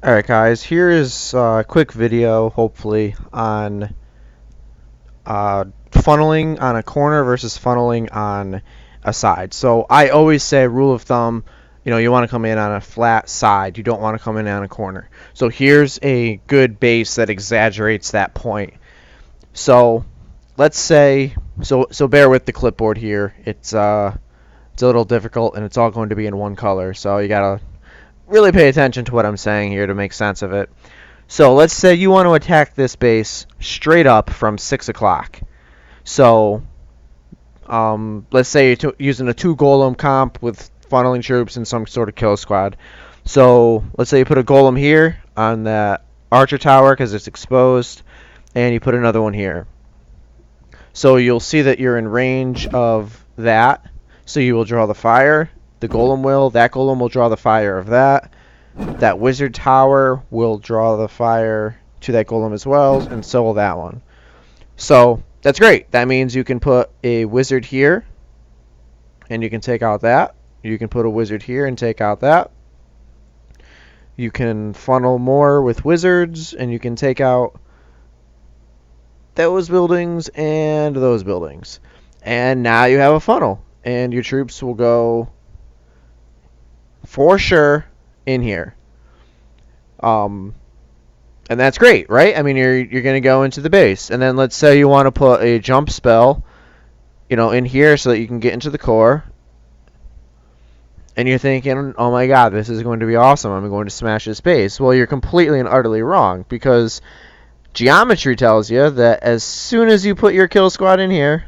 Alright guys, here is a quick video, hopefully, on funneling on a corner versus funneling on a side. So I always say, rule of thumb, you want to come in on a flat side. You don't want to come in on a corner. So here's a good base that exaggerates that point. So let's say, so bear with the clipboard here. It's a little difficult and it's all going to be in one color. So you gotta really pay attention to what I'm saying here to make sense of it. So let's say you want to attack this base straight up from 6 o'clock. So let's say you're using a 2 golem comp with funneling troops and some sort of kill squad. So let's say you put a golem here on that archer tower because it's exposed, and you put another one here. So you'll see that you're in range of that. So you will draw the fire. The golem will. That golem will draw the fire of that. That wizard tower will draw the fire to that golem as well, and so will that one. So that's great. That means you can put a wizard here, and you can take out that. You can put a wizard here and take out that. You can funnel more with wizards, and you can take out those buildings and those buildings. And now you have a funnel, and your troops will go for sure in here. And that's great, right? I mean, you're going to go into the base, and then let's say you want to put a jump spell, in here so that you can get into the core. And you're thinking, oh my god, this is going to be awesome. I'm going to smash this base. Well, you're completely and utterly wrong, because geometry tells you that as soon as you put your kill squad in here,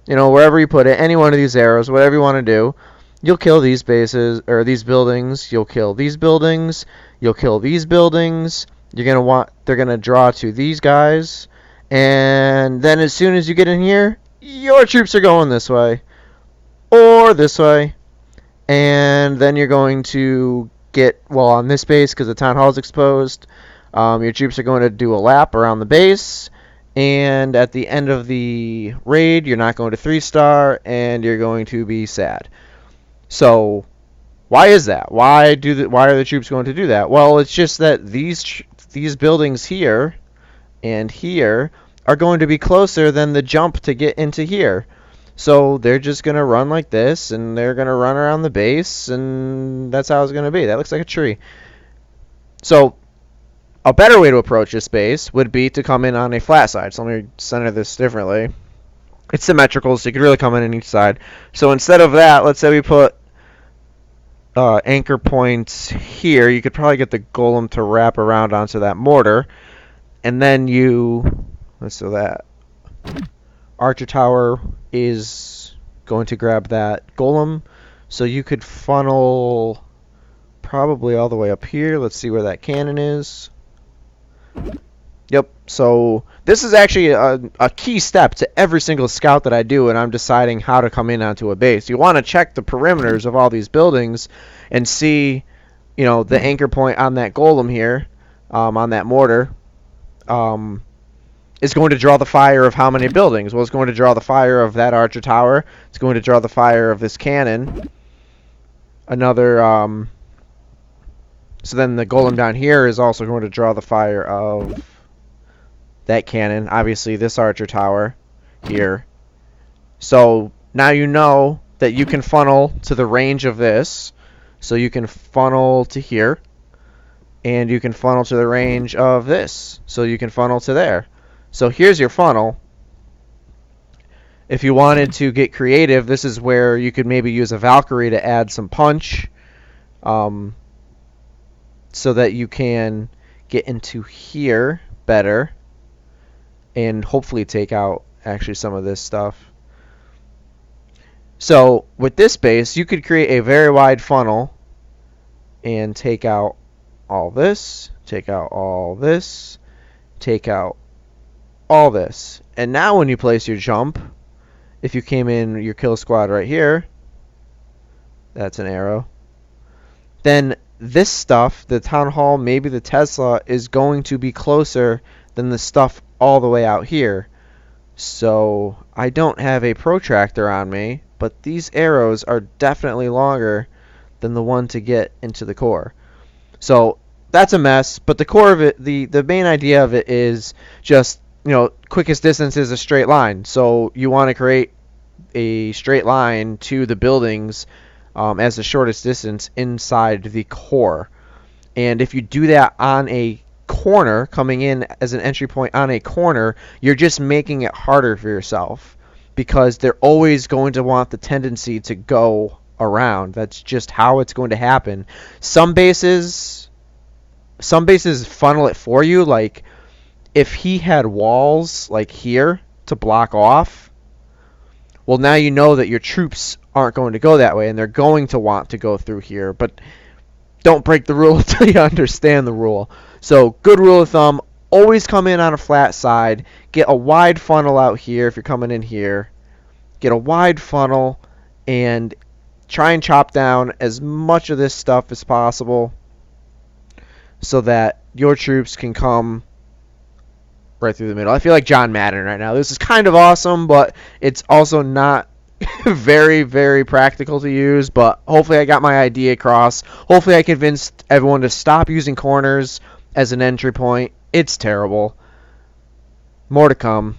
wherever you put it, any one of these arrows, whatever you want to do, you'll kill these bases, or these buildings, you'll kill these buildings, you'll kill these buildings, they're gonna draw to these guys, and then as soon as you get in here, your troops are going this way, or this way, and then you're going to get, well, on this base, because the town hall is exposed, your troops are going to do a lap around the base, and at the end of the raid, you're not going to 3-star, and you're going to be sad. So, why is that? Why are the troops going to do that? Well, it's just that these buildings here and here are going to be closer than the jump to get into here. So they're just going to run like this, and they're going to run around the base, and that's how it's going to be. That looks like a tree. So a better way to approach this base would be to come in on a flat side. So let me center this differently. It's symmetrical, so you could really come in on each side. So instead of that, let's say we put anchor points here. You could probably get the golem to wrap around onto that mortar, and then so that archer tower is going to grab that golem, so you could funnel probably all the way up here. Let's see where that cannon is. Yep, so this is actually a key step to every single scout that I do when I'm deciding how to come in onto a base. You want to check the perimeters of all these buildings and see, the anchor point on that golem here, on that mortar, is going to draw the fire of how many buildings? Well, it's going to draw the fire of that archer tower. It's going to draw the fire of this cannon. So then the golem down here is also going to draw the fire of that cannon, obviously this archer tower here. So now you know that you can funnel to the range of this. So you can funnel to here, and you can funnel to the range of this. So you can funnel to there. So here's your funnel. If you wanted to get creative, this is where you could maybe use a Valkyrie to add some punch, so that you can get into here better and hopefully take out actually some of this stuff. So with this base, you could create a very wide funnel and take out all this, take out all this, take out all this. And now when you place your jump, if you came in your kill squad right here, that's an arrow, then this stuff, the town hall, maybe the Tesla, is going to be closer than the stuff all the way out here. So I don't have a protractor on me, but these arrows are definitely longer than the one to get into the core. So that's a mess. But the core of it, the main idea of it is just, quickest distance is a straight line. So you want to create a straight line to the buildings as the shortest distance inside the core. And if you do that on a corner, coming in as an entry point on a corner, you're just making it harder for yourself, because they're always going to want the tendency to go around. That's just how it's going to happen. Some bases funnel it for you. Like if he had walls like here to block off, well, now you know that your troops aren't going to go that way, and they're going to want to go through here. But don't break the rule until you understand the rule. So good rule of thumb, always come in on a flat side. Get a wide funnel out here if you're coming in here. Get a wide funnel and try and chop down as much of this stuff as possible so that your troops can come right through the middle. I feel like John Madden right now. This is kind of awesome, but it's also not very, very practical to use. But hopefully I got my idea across. Hopefully I convinced everyone to stop using corners as an entry point. It's terrible. More to come.